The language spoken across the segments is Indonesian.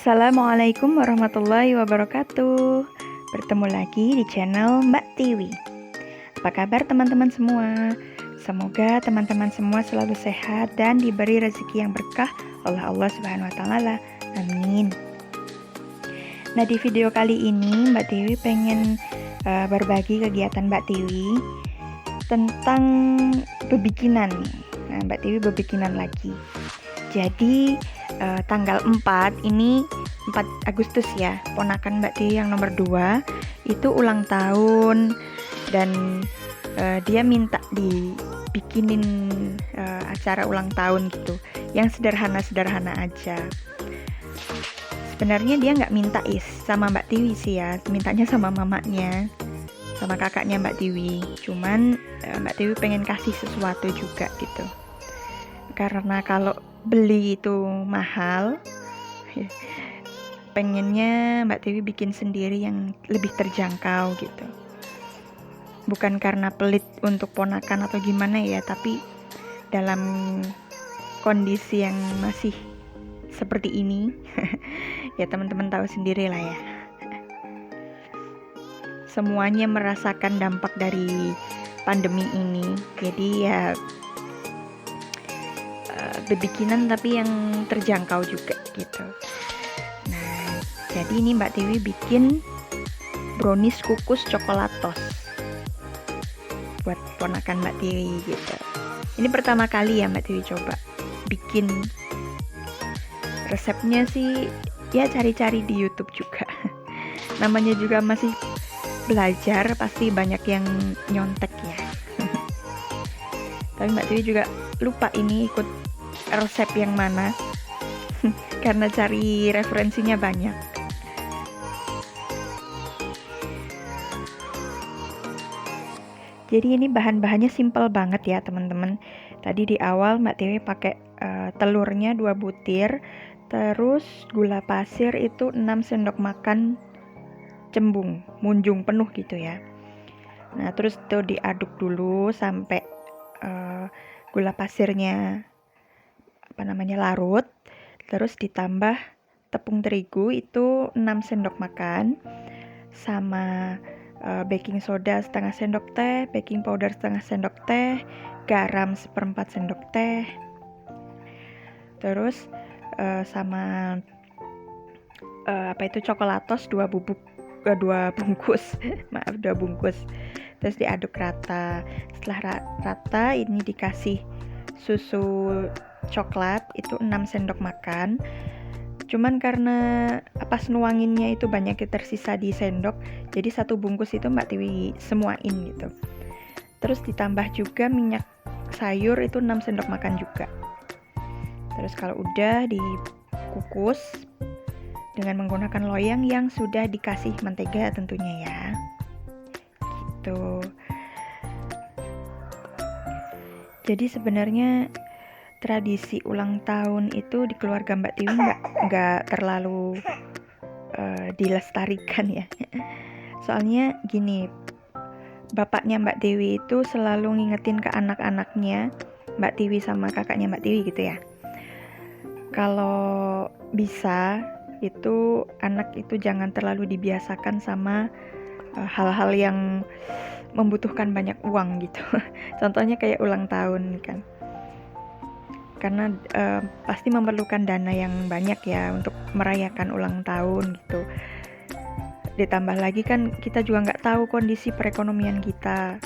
Assalamualaikum warahmatullahi wabarakatuh. Bertemu lagi di channel Mbak Tiwi. Apa kabar teman-teman semua? Semoga teman-teman semua selalu sehat dan diberi rezeki yang berkah oleh Allah Subhanahu wa taala. Amin. Nah, di video kali ini Mbak Tiwi pengen berbagi kegiatan Mbak Tiwi tentang bebikinan. Nah, Mbak Tiwi bebikinan lagi. Jadi tanggal 4 ini 4 Agustus ya, ponakan Mbak Tiwi yang nomor 2 itu ulang tahun dan dia minta dibikinin acara ulang tahun gitu, yang sederhana-sederhana aja. Sebenarnya dia nggak minta sama Mbak Tiwi sih ya, mintanya sama mamanya, sama kakaknya Mbak Tiwi. Cuman Mbak Tiwi pengen kasih sesuatu juga gitu. Karena kalau beli itu mahal, pengennya Mbak Tiwi bikin sendiri yang lebih terjangkau gitu. Bukan karena pelit untuk ponakan atau gimana ya, tapi dalam kondisi yang masih seperti ini ya teman-teman tahu sendiri lah ya, semuanya merasakan dampak dari pandemi ini. Jadi ya bebikinan tapi yang terjangkau juga gitu. Nah, jadi ini Mbak Tiwi bikin brownies kukus coklatos buat ponakan Mbak Tiwi gitu. Ini pertama kali ya Mbak Tiwi coba bikin. Resepnya sih ya cari-cari di YouTube juga. Namanya juga masih belajar, pasti banyak yang nyontek ya. Tapi Mbak Tiwi juga lupa ini ikut resep yang mana karena cari referensinya banyak. Jadi ini bahan-bahannya simple banget ya teman-teman. Tadi di awal Mbak Tiwi pakai telurnya 2 butir, terus gula pasir itu 6 sendok makan cembung, munjung penuh gitu ya. Nah terus itu diaduk dulu sampai gula pasirnya larut, terus ditambah tepung terigu itu 6 sendok makan sama baking soda setengah sendok teh, baking powder setengah sendok teh, garam 1/4 sendok teh, terus sama coklatos 2 bungkus maaf 2 bungkus, terus diaduk rata. Setelah rata ini dikasih susu coklat itu 6 sendok makan. Cuman karena pas nuanginnya itu banyak tersisa di sendok, jadi 1 bungkus itu Mbak Tiwi semuain gitu. Terus ditambah juga minyak sayur itu 6 sendok makan juga. Terus kalau udah dikukus dengan menggunakan loyang yang sudah dikasih mentega tentunya ya. Gitu. Jadi sebenarnya tradisi ulang tahun itu di keluarga Mbak Tiwi nggak terlalu dilestarikan ya. Soalnya gini, bapaknya Mbak Tiwi itu selalu ngingetin ke anak-anaknya Mbak Tiwi sama kakaknya Mbak Tiwi gitu ya. Kalau bisa itu anak itu jangan terlalu dibiasakan sama hal-hal yang membutuhkan banyak uang gitu. Contohnya kayak ulang tahun kan. Karena pasti memerlukan dana yang banyak ya untuk merayakan ulang tahun gitu. Ditambah lagi kan kita juga nggak tahu kondisi perekonomian kita.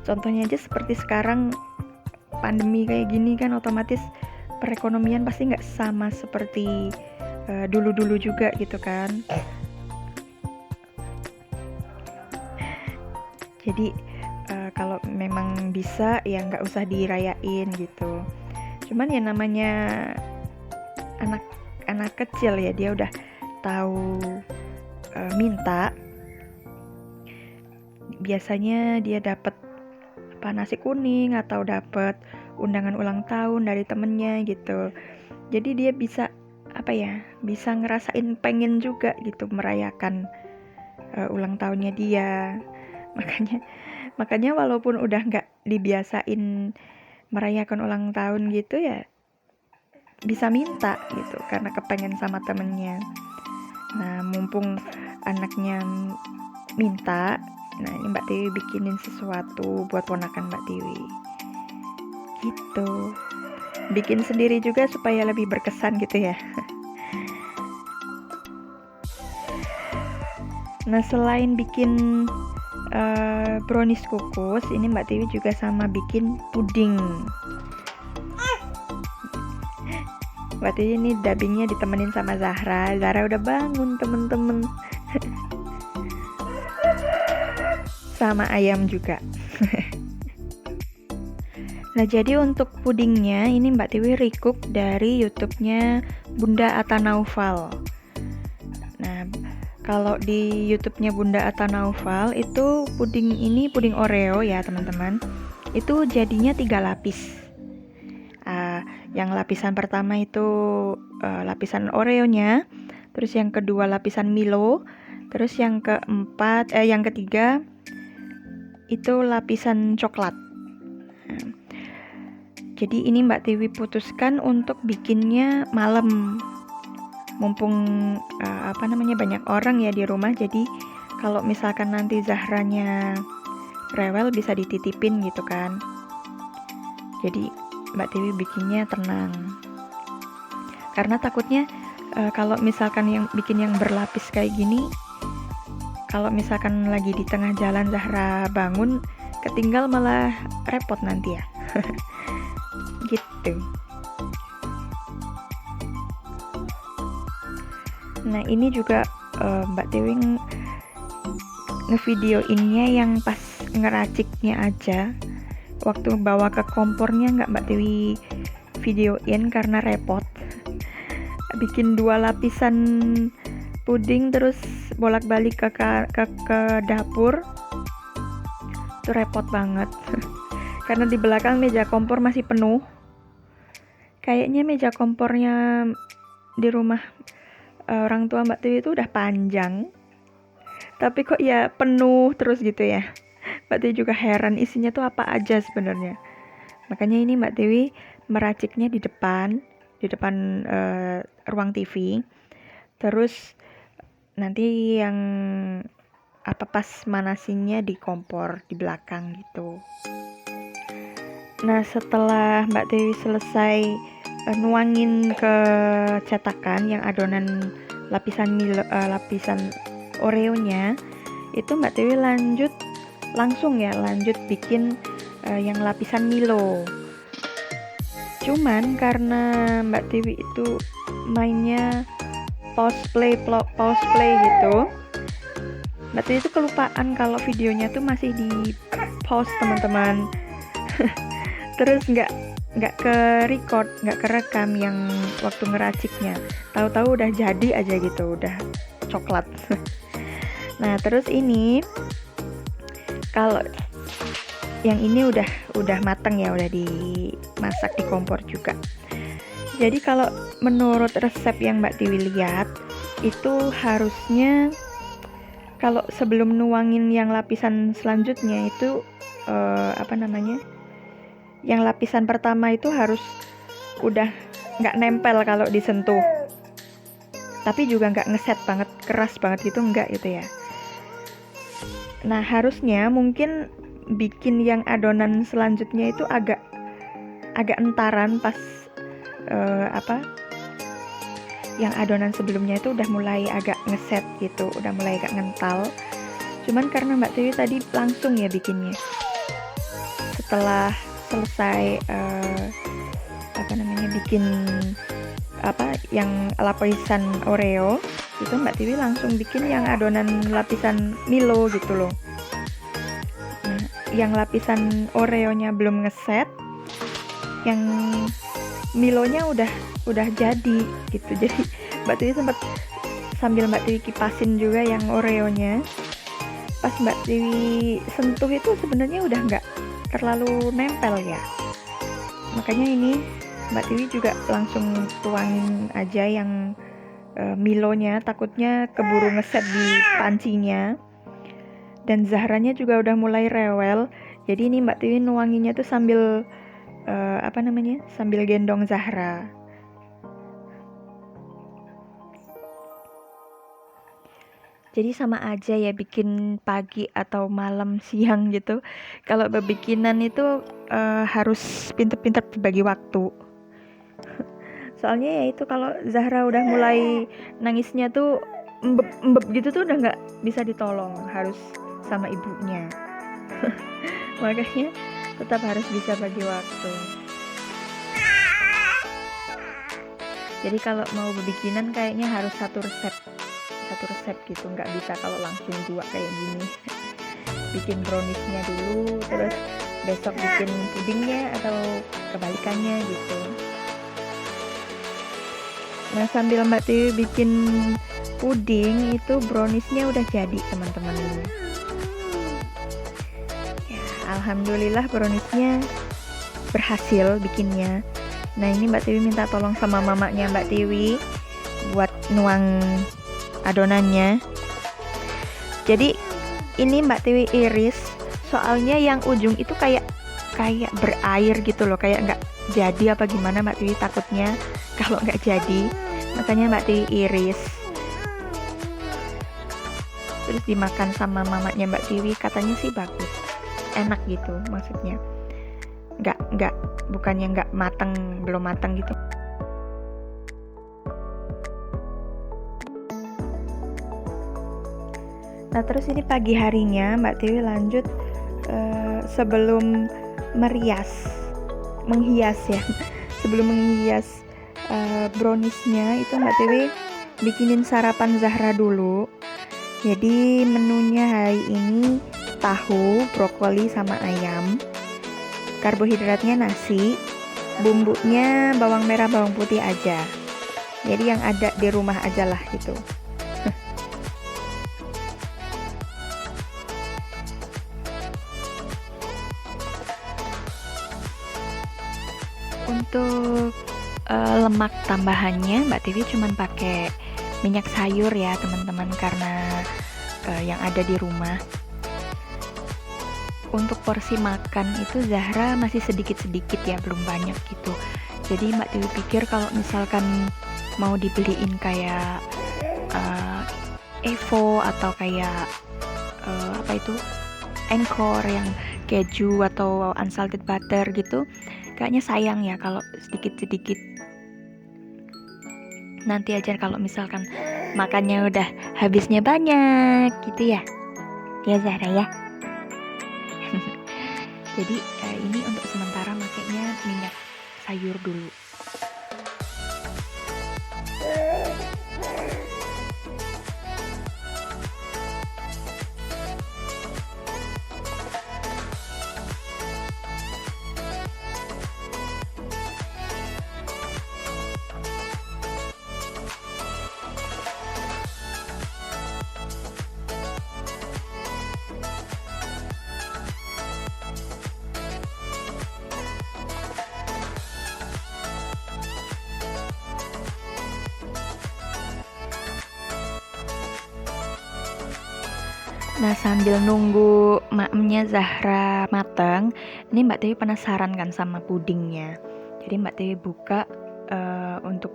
Contohnya aja seperti sekarang pandemi kayak gini kan, otomatis perekonomian pasti nggak sama seperti dulu-dulu juga gitu kan. Jadi kalau memang bisa ya nggak usah dirayain gitu. Cuman ya namanya anak kecil ya, dia udah tahu minta. Biasanya dia dapat nasi kuning atau dapat undangan ulang tahun dari temennya gitu. Jadi dia bisa bisa ngerasain pengen juga gitu merayakan ulang tahunnya dia. Makanya walaupun udah nggak dibiasain merayakan ulang tahun gitu ya, bisa minta gitu karena kepengen sama temennya. Nah, mumpung anaknya minta, nah ini Mbak Tiwi bikinin sesuatu buat ponakan Mbak Tiwi. Gitu. Bikin sendiri juga supaya lebih berkesan gitu ya. Nah, selain bikin brownies kukus, ini Mbak Tiwi juga sama bikin puding. Mbak Tiwi ini dubbingnya ditemenin sama Zahra. Zahra udah bangun temen-temen. Sama ayam juga. Nah, jadi untuk pudingnya ini Mbak Tiwi recook dari YouTube-nya Bunda Atta Naufal. Nah, kalau di YouTube-nya Bunda Atta Naufal itu puding ini puding Oreo ya teman-teman. Itu jadinya 3 lapis. Yang lapisan pertama itu lapisan Oreonya, terus yang kedua lapisan Milo, terus yang ketiga itu lapisan coklat. Nah, jadi ini Mbak Tiwi putuskan untuk bikinnya malam, mumpung banyak orang ya di rumah. Jadi kalau misalkan nanti Zahranya rewel bisa dititipin gitu kan. Jadi Mbak Tiwi bikinnya tenang, karena takutnya kalau misalkan yang bikin yang berlapis kayak gini, kalau misalkan lagi di tengah jalan Zahra bangun ketinggal malah repot nanti ya. Gitu. Nah, ini juga Mbak Tiwi ngevideoinnya yang pas ngeraciknya aja. Waktu bawa ke kompornya nggak Mbak Tiwi videoin karena repot. Bikin 2 lapisan puding terus bolak-balik ke dapur. Itu repot banget. Karena di belakang meja kompor masih penuh. Kayaknya meja kompornya di rumah orang tua Mbak Tiwi itu udah panjang. Tapi kok ya penuh terus gitu ya. Mbak Tiwi juga heran isinya tuh apa aja sebenarnya. Makanya ini Mbak Tiwi meraciknya di depan ruang TV. Terus nanti yang pas manasinnya di kompor di belakang gitu. Nah, setelah Mbak Tiwi selesai nuangin ke cetakan yang adonan lapisan Oreonya, itu Mbak Tiwi langsung bikin yang lapisan Milo. Cuman karena Mbak Tiwi itu mainnya pause play gitu, Mbak Tiwi itu kelupaan kalau videonya tuh masih di pause teman-teman. Terus nggak kerekam yang waktu ngeraciknya. Tahu-tahu udah jadi aja gitu, udah coklat. Nah, terus ini kalau yang ini udah mateng ya, udah dimasak di kompor juga. Jadi kalau menurut resep yang Mbak Tiwi lihat, itu harusnya kalau sebelum nuangin yang lapisan selanjutnya itu yang lapisan pertama itu harus udah nggak nempel kalau disentuh, tapi juga nggak ngeset banget, keras banget gitu, nggak gitu ya. Nah, harusnya mungkin bikin yang adonan selanjutnya itu agak entaran pas yang adonan sebelumnya itu udah mulai agak ngeset gitu, udah mulai agak ngental. Cuman karena Mbak Tiwi tadi langsung ya bikinnya, setelah selesai bikin yang lapisan Oreo itu, Mbak Tiwi langsung bikin yang adonan lapisan Milo gitu loh. Nah, yang lapisan Oreonya belum ngeset, yang Milonya udah jadi gitu. Jadi Mbak Tiwi sambil Mbak Tiwi kipasin juga yang Oreonya, pas Mbak Tiwi sentuh itu sebenarnya udah nggak terlalu nempel ya. Makanya ini Mbak Tiwi juga langsung tuangin aja yang Milonya, takutnya keburu ngeset di pancinya. Dan Zahranya juga udah mulai rewel. Jadi ini Mbak Tiwi nuanginnya tuh sambil sambil gendong Zahra Jadi sama aja ya bikin pagi atau malam siang gitu. Kalau bebikinan itu harus pinter-pinter bagi waktu. Soalnya ya itu kalau Zahra udah mulai nangisnya tuh embeb gitu tuh udah nggak bisa ditolong, harus sama ibunya. Makanya tetap harus bisa bagi waktu. Jadi kalau mau bebikinan kayaknya harus satu resep gitu, nggak bisa kalau langsung dua kayak gini. Bikin browniesnya dulu, terus besok bikin pudingnya atau kebalikannya gitu. Nah sambil Mbak Tiwi bikin puding, itu browniesnya udah jadi teman-teman. Ya, alhamdulillah browniesnya berhasil bikinnya. Nah ini Mbak Tiwi minta tolong sama mamanya Mbak Tiwi buat nuang adonannya. Jadi ini Mbak Tiwi iris, soalnya yang ujung itu kayak berair gitu loh, kayak nggak jadi apa gimana. Mbak Tiwi takutnya kalau nggak jadi, makanya Mbak Tiwi iris. Terus dimakan sama mamanya Mbak Tiwi, katanya sih bagus, enak gitu maksudnya. Bukannya nggak mateng, belum mateng gitu. Nah terus ini pagi harinya Mbak Tiwi lanjut sebelum menghias ya. Sebelum menghias browniesnya itu Mbak Tiwi bikinin sarapan Zahra dulu. Jadi menunya hari ini tahu, brokoli sama ayam. Karbohidratnya nasi, bumbunya bawang merah, bawang putih aja. Jadi yang ada di rumah aja lah gitu. Untuk lemak tambahannya Mbak Tiwi cuman pakai minyak sayur ya teman-teman, karena yang ada di rumah. Untuk porsi makan itu Zahra masih sedikit-sedikit ya, belum banyak gitu. Jadi Mbak Tiwi pikir kalau misalkan mau dibeliin kayak Evo atau kayak Encore yang keju atau unsalted butter gitu, kayaknya sayang ya kalau sedikit-sedikit. Nanti aja kalau misalkan makannya udah habisnya banyak gitu ya Zahra ya. Jadi ini untuk sementara makanya minyak sayur dulu. Nah sambil nunggu makemnya Zahra matang, ini Mbak Tiwi penasaran kan sama pudingnya. Jadi Mbak Tiwi buka untuk,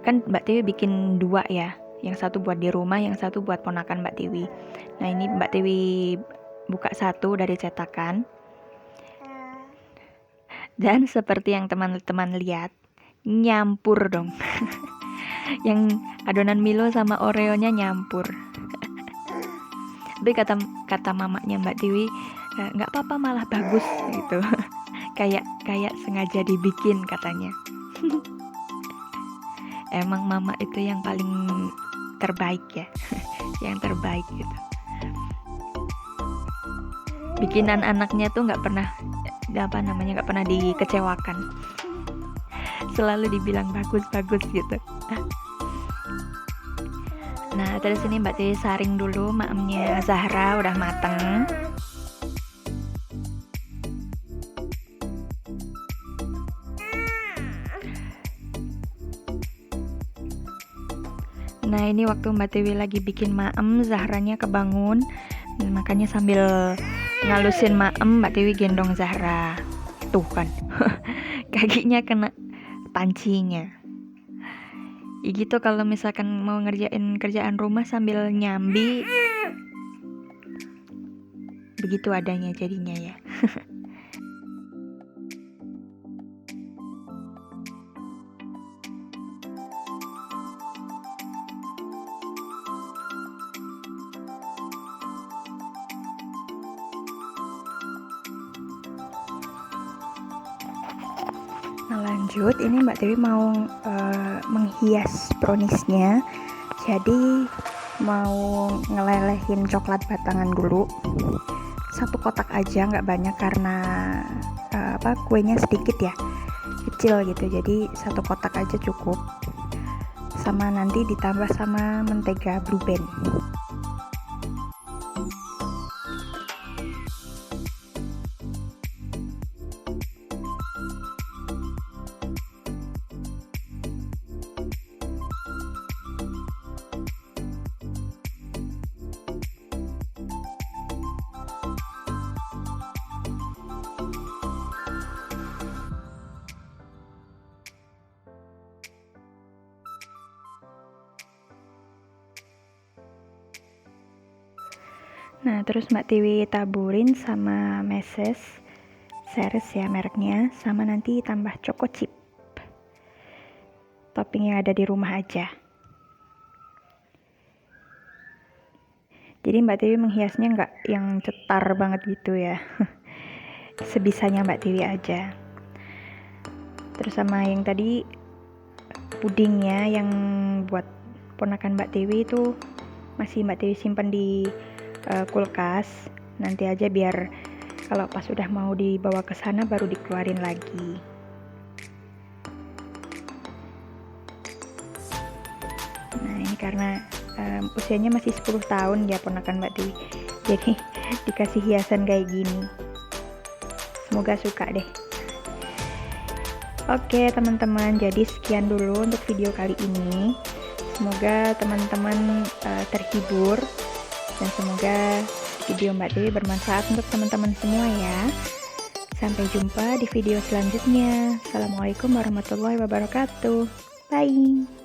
kan Mbak Tiwi bikin dua ya, yang satu buat di rumah, yang satu buat ponakan Mbak Tiwi. Nah ini Mbak Tiwi buka satu dari cetakan, dan seperti yang teman-teman lihat, nyampur dong. Yang adonan Milo sama Oreonya nyampur. Tapi kata mamanya Mbak Tiwi, nggak apa-apa, malah bagus gitu. kayak sengaja dibikin katanya. Emang mama itu yang paling terbaik ya. Yang terbaik gitu. Bikinan anaknya tuh nggak pernah dikecewakan. Selalu dibilang bagus gitu. Nah terus ini Mbak Tiwi saring dulu makemnya Zahra udah mateng. Nah ini waktu Mbak Tiwi lagi bikin maem, Zahranya kebangun. Makanya sambil ngalusin maem, Mbak Tiwi gendong Zahra. Tuh kan, kakinya kena pancinya. Ya gitu kalau misalkan mau ngerjain kerjaan rumah sambil nyambi, begitu adanya jadinya ya. Nah lanjut, ini Mbak Dewi mau menghias browniesnya. Jadi mau ngelelehin coklat batangan dulu. 1 kotak aja, nggak banyak karena kuenya sedikit ya, kecil gitu. Jadi 1 kotak aja cukup. Sama nanti ditambah sama mentega Blue Band. Nah, terus Mbak Tiwi taburin sama meses, Ceres ya mereknya, sama nanti tambah choco chip. Topping yang ada di rumah aja. Jadi Mbak Tiwi menghiasnya nggak yang cetar banget gitu ya. Sebisanya Mbak Tiwi aja. Terus sama yang tadi pudingnya yang buat ponakan Mbak Tiwi itu masih Mbak Tiwi simpan di kulkas. Nanti aja biar kalau pas udah mau dibawa ke sana baru dikeluarin lagi. Nah ini karena usianya masih 10 tahun ya ponakan Mbak Tiwi, jadi dikasih hiasan kayak gini. Semoga suka deh. Oke teman-teman, jadi sekian dulu untuk video kali ini. Semoga teman-teman terhibur dan semoga video Mbak Dewi bermanfaat untuk teman-teman semua ya. Sampai jumpa di video selanjutnya. Assalamualaikum warahmatullahi wabarakatuh. Bye.